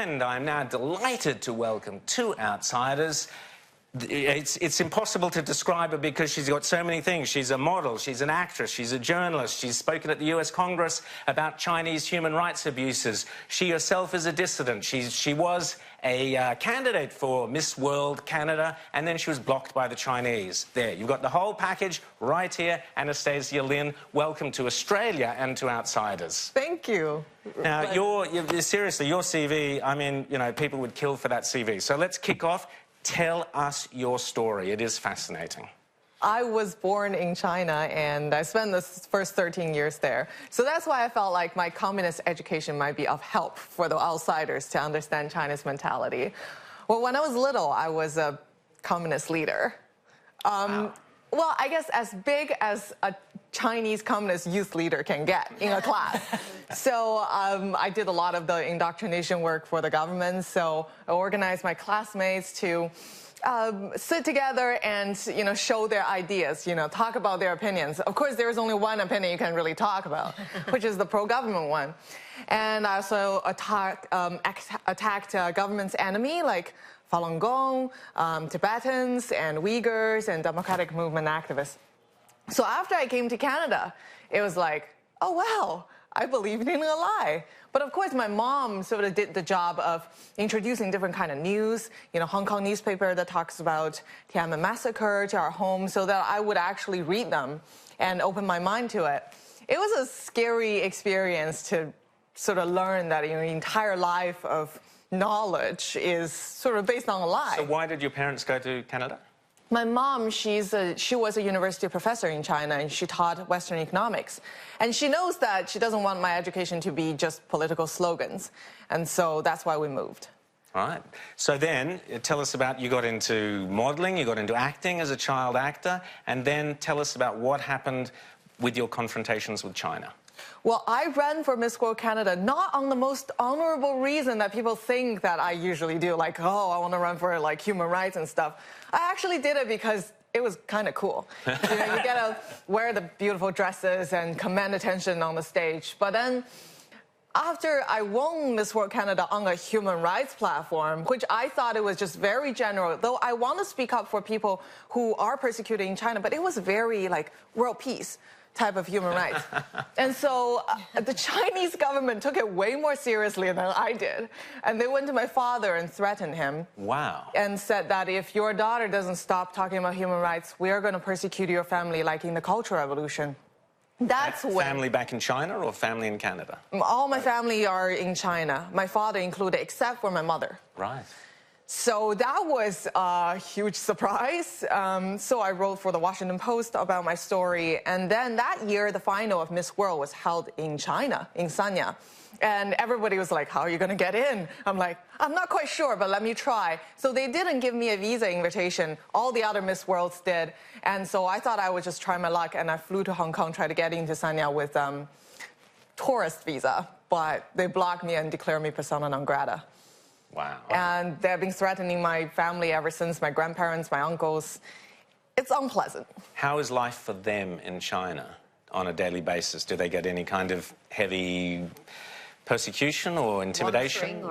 And I'm now delighted to welcome two outsiders. It's impossible to describe her because she's got so many things. She's a model, she's an actress, she's a journalist, she's spoken at the US Congress about Chinese human rights abuses. She herself is a dissident. She was a candidate for Miss World Canada, and then she was blocked by the Chinese. There, you've got the whole package right here. Anastasia Lin, welcome to Australia and to Outsiders. Thank you. Now, seriously, your CV, I mean, you know, people would kill for that CV. So let's kick off. Tell us your story. It is fascinating. I was born in China, and I spent the first 13 years there. So that's why I felt like my communist education might be of help for the outsiders to understand China's mentality. Well, when I was little, I was a communist leader. Wow. Well, I guess as big as a Chinese communist youth leader can get in a class. So I did a lot of the indoctrination work for the government. So I organized my classmates to sit together and, show their ideas, talk about their opinions. Of course, there's only one opinion you can really talk about, which is the pro-government one. And I also attacked government's enemy, like Falun Gong, Tibetans, and Uyghurs, and democratic movement activists. So after I came to Canada, it was like, oh, wow, I believed in a lie. But of course, my mom sort of did the job of introducing different kind of news, Hong Kong newspaper that talks about Tiananmen massacre to our home, so that I would actually read them and open my mind to it. It was a scary experience to sort of learn that your entire life of knowledge is sort of based on a lie. So why did your parents go to Canada? My mom, she was a university professor in China, and she taught Western economics. And she knows that she doesn't want my education to be just political slogans. And so that's why we moved. All right. So then, tell us about, you got into modeling, you got into acting as a child actor, and then tell us about what happened with your confrontations with China. Well, I ran for Miss World Canada not on the most honorable reason that people think that I usually do, like, oh, I want to run for, like, human rights and stuff. I actually did it because it was kind of cool. You get to wear the beautiful dresses and command attention on the stage. But then after I won Miss World Canada on a human rights platform, which I thought it was just very general, though I want to speak up for people who are persecuted in China, but it was very, like, world peace type of human rights. And so the Chinese government took it way more seriously than I did. And they went to my father and threatened him. Wow. And said that if your daughter doesn't stop talking about human rights, we are going to persecute your family like in the Cultural Revolution. That's when... Family back in China or family in Canada? All my family are in China, my father included, except for my mother. Right. So that was a huge surprise. So I wrote for the Washington Post about my story. And then that year, the final of Miss World was held in China, in Sanya. And everybody was like, how are you going to get in? I'm like, I'm not quite sure, but let me try. So they didn't give me a visa invitation. All the other Miss Worlds did. And so I thought I would just try my luck. And I flew to Hong Kong, tried to get into Sanya with tourist visa. But they blocked me and declared me persona non grata. Wow. And they've been threatening my family ever since, my grandparents, my uncles. It's unpleasant. How is life for them in China on a daily basis? Do they get any kind of heavy persecution or intimidation?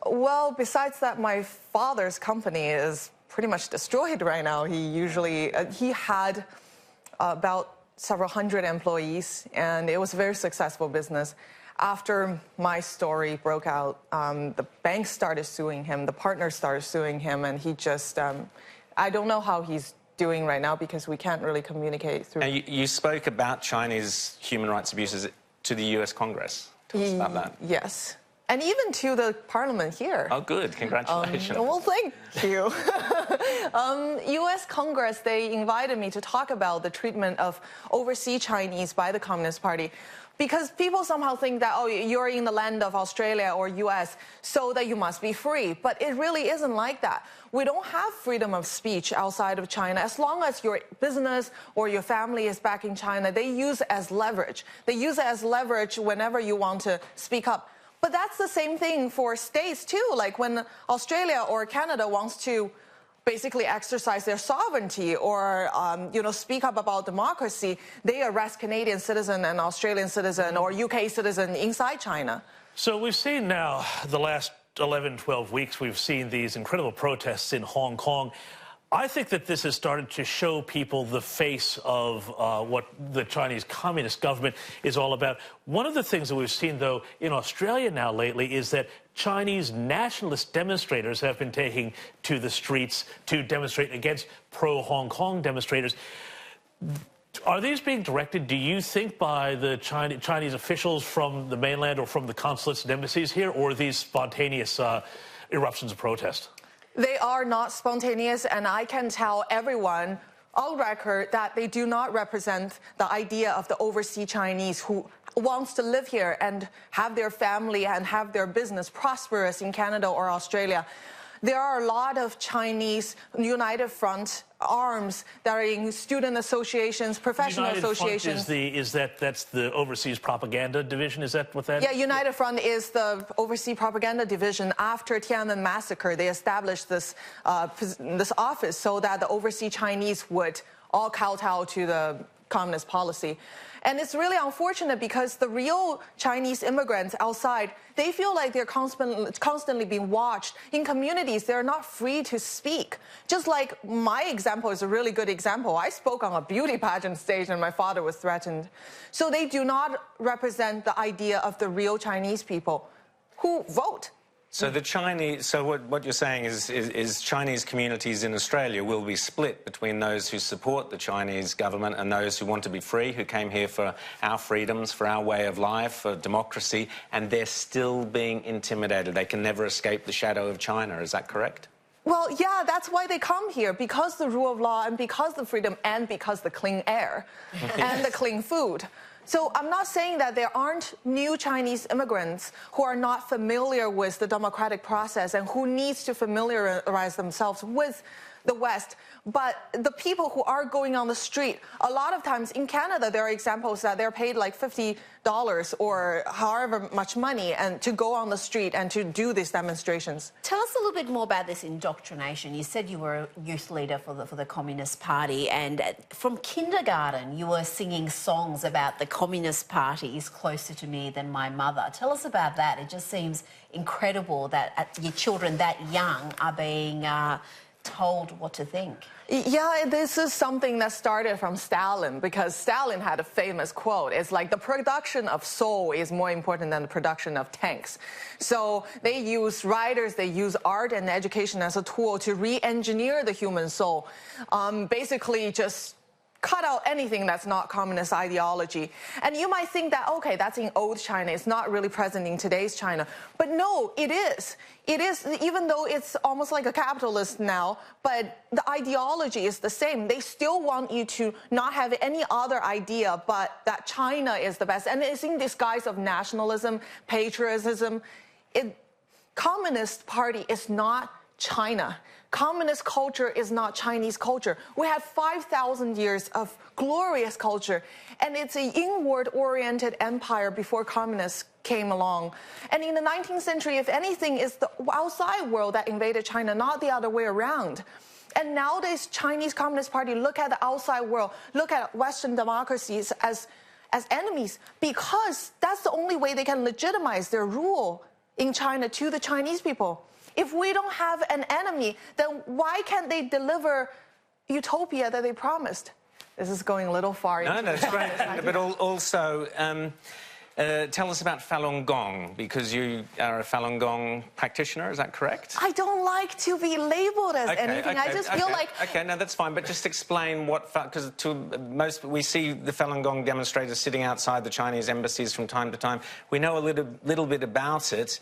Well, besides that, my father's company is pretty much destroyed right now. He had about several hundred employees, and it was a very successful business. After my story broke out, the banks started suing him, the partners started suing him, and he just, I don't know how he's doing right now because we can't really communicate through... Now, you spoke about Chinese human rights abuses to the US Congress. Tell us about that. Yes. And even to the parliament here. Oh, good. Congratulations. Well, thank you. U.S. Congress, they invited me to talk about the treatment of overseas Chinese by the Communist Party. Because people somehow think that, oh, you're in the land of Australia or U.S., so that you must be free. But it really isn't like that. We don't have freedom of speech outside of China. As long as your business or your family is back in China, they use it as leverage. They use it as leverage whenever you want to speak up. But that's the same thing for states, too. Like when Australia or Canada wants to basically exercise their sovereignty or, speak up about democracy, they arrest Canadian citizen and Australian citizen or UK citizen inside China. So we've seen now the last 11, 12 weeks, we've seen these incredible protests in Hong Kong. I think that this has started to show people the face of what the Chinese Communist government is all about. One of the things that we've seen, though, in Australia now lately is that Chinese nationalist demonstrators have been taking to the streets to demonstrate against pro-Hong Kong demonstrators. Are these being directed, do you think, by the Chinese officials from the mainland or from the consulates and embassies here, or are these spontaneous eruptions of protest? They are not spontaneous, and I can tell everyone on record that they do not represent the idea of the overseas Chinese who wants to live here and have their family and have their business prosperous in Canada or Australia. There are a lot of Chinese United Front arms that are in student associations, professional associations. United Front that's the overseas propaganda division? Is that what that is? Yeah, United Front is the overseas propaganda division. After Tiananmen massacre, they established this this office so that the overseas Chinese would all kowtow to the communist policy. And it's really unfortunate because the real Chinese immigrants outside, they feel like they're constantly being watched. In communities, they're not free to speak. Just like my example is a really good example. I spoke on a beauty pageant stage and my father was threatened. So they do not represent the idea of the real Chinese people who vote. So what you're saying is Chinese communities in Australia will be split between those who support the Chinese government and those who want to be free, who came here for our freedoms, for our way of life, for democracy, and they're still being intimidated. They can never escape the shadow of China. Is that correct? Well, yeah, that's why they come here, because the rule of law and because the freedom and because the clean air and the clean food. So I'm not saying that there aren't new Chinese immigrants who are not familiar with the democratic process and who needs to familiarize themselves with the West. But the people who are going on the street, a lot of times in Canada, there are examples that they're paid like $50 or however much money and to go on the street and to do these demonstrations. Tell us a little bit more about this indoctrination. You said you were a youth leader for the Communist Party, and from kindergarten you were singing songs about the Communist Party is closer to me than my mother. Tell us about that. It just seems incredible that your children that young are being told what to think. Yeah, this is something that started from Stalin, because Stalin had a famous quote. It's like the production of soul is more important than the production of tanks. So they use writers, they use art and education as a tool to re-engineer the human soul. Basically just cut out anything that's not communist ideology. And you might think that, okay, that's in old China. It's not really present in today's China. But no, it is. It is, even though it's almost like a capitalist now, but the ideology is the same. They still want you to not have any other idea but that China is the best. And it's in disguise of nationalism, patriotism. Communist Party is not China. Communist culture is not Chinese culture. We had 5,000 years of glorious culture, and it's an inward-oriented empire before communists came along. And in the 19th century, if anything, it's the outside world that invaded China, not the other way around. And nowadays, Chinese Communist Party look at the outside world, look at Western democracies as enemies, because that's the only way they can legitimize their rule in China to the Chinese people. If we don't have an enemy, then why can't they deliver utopia that they promised? This is going a little far. No, that's great. But also, tell us about Falun Gong, because you are a Falun Gong practitioner, is that correct? I don't like to be labeled as anything. I just feel like... Okay, no, that's fine, but just explain what... Because we see the Falun Gong demonstrators sitting outside the Chinese embassies from time to time. We know a little bit about it,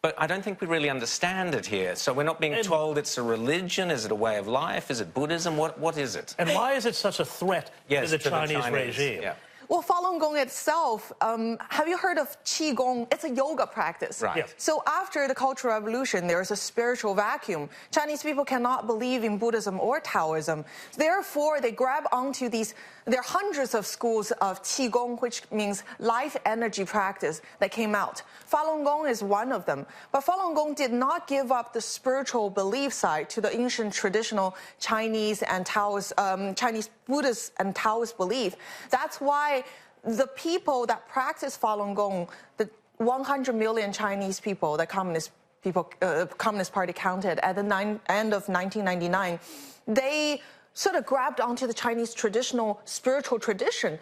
but I don't think we really understand it here. So we're not being told it's a religion. Is it a way of life? Is it Buddhism? What is it? And why is it such a threat to the Chinese regime? Yeah. Well, Falun Gong itself, have you heard of Qigong? It's a yoga practice. Right. Yes. So after the Cultural Revolution, there is a spiritual vacuum. Chinese people cannot believe in Buddhism or Taoism. Therefore, they grab onto these. There are hundreds of schools of Qigong, which means life energy practice, that came out. Falun Gong is one of them. But Falun Gong did not give up the spiritual belief side to the ancient traditional Chinese and Taoist, Chinese Buddhist and Taoist belief. That's why the people that practice Falun Gong, the 100 million Chinese people, the communist Communist Party counted at the end of 1999, they sort of grabbed onto the Chinese traditional spiritual tradition,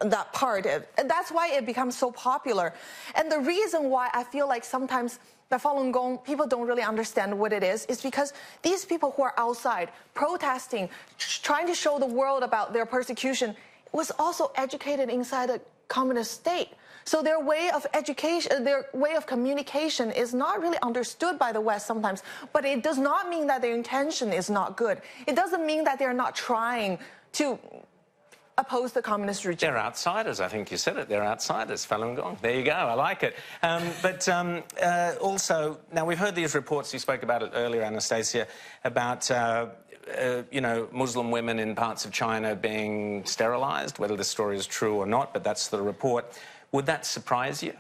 that part. And that's why it becomes so popular. And the reason why I feel like sometimes the Falun Gong, people don't really understand what it is because these people who are outside protesting, trying to show the world about their persecution, was also educated inside a communist state. So their way of education, their way of communication is not really understood by the West sometimes, but it does not mean that their intention is not good. It doesn't mean that they're not trying to oppose the communist regime. They're outsiders, I think you said it. They're outsiders, Falun Gong. There you go, I like it. Also, now we've heard these reports, you spoke about it earlier, Anastasia, about Muslim women in parts of China being sterilized, whether this story is true or not, but that's the report. Would that surprise you?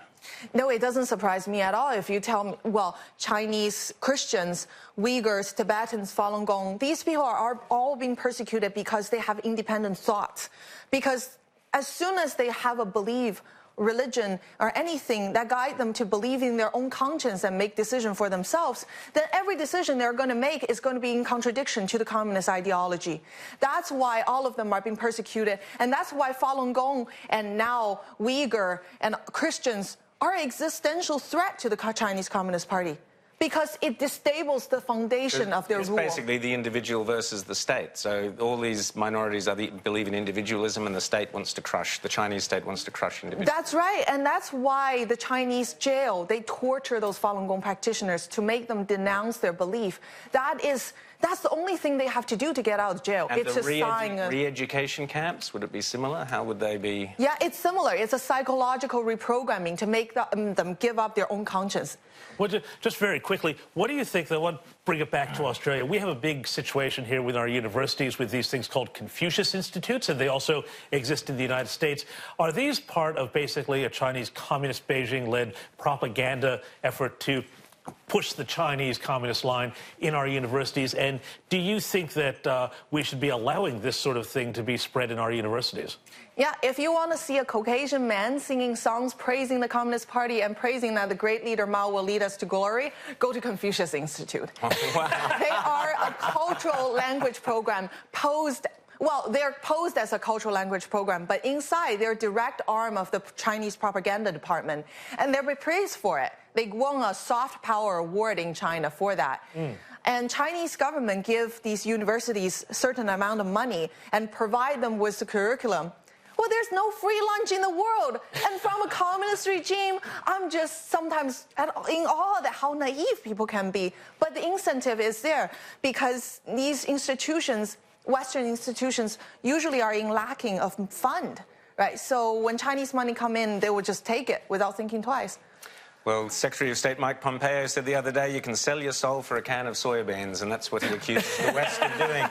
No, it doesn't surprise me at all. If you tell me, well, Chinese Christians, Uyghurs, Tibetans, Falun Gong, these people are all being persecuted because they have independent thoughts. Because as soon as they have a belief, religion, or anything that guide them to believe in their own conscience and make decisions for themselves, then every decision they're going to make is going to be in contradiction to the communist ideology. That's why all of them are being persecuted, and that's why Falun Gong and now Uyghur and Christians are an existential threat to the Chinese Communist Party, because it destables the foundation of their rule. It's basically the individual versus the state. So all these minorities believe in individualism, and the state wants to crush, the Chinese state wants to crush individuals. That's right, and that's why the Chinese jail, they torture those Falun Gong practitioners to make them denounce their belief. That's the only thing they have to do to get out of jail. And it's the a re-education camps, would it be similar? How would they be? Yeah, it's similar. It's a psychological reprogramming to make them give up their own conscience. Well, just very quickly, what do you think, I want to bring it back to Australia. We have a big situation here with our universities with these things called Confucius Institutes, and they also exist in the United States. Are these part of basically a Chinese communist Beijing-led propaganda effort to push the Chinese communist line in our universities? And do you think that we should be allowing this sort of thing to be spread in our universities? Yeah, if you want to see a Caucasian man singing songs praising the Communist Party and praising that the great leader Mao will lead us to glory, go to Confucius Institute. Oh, wow. They are a cultural language program they're posed as a cultural language program, but inside they're a direct arm of the Chinese propaganda department, and they're praised for it. They won a soft power award in China for that. And Chinese government give these universities a certain amount of money and provide them with the curriculum. Well, there's no free lunch in the world. And from a communist regime, I'm just sometimes in awe at how naive people can be. But the incentive is there because these institutions, Western institutions, usually are in lacking of fund, right? So when Chinese money come in, they will just take it without thinking twice. Well, Secretary of State Mike Pompeo said the other day, you can sell your soul for a can of soybeans, and that's what he accuses the West of doing.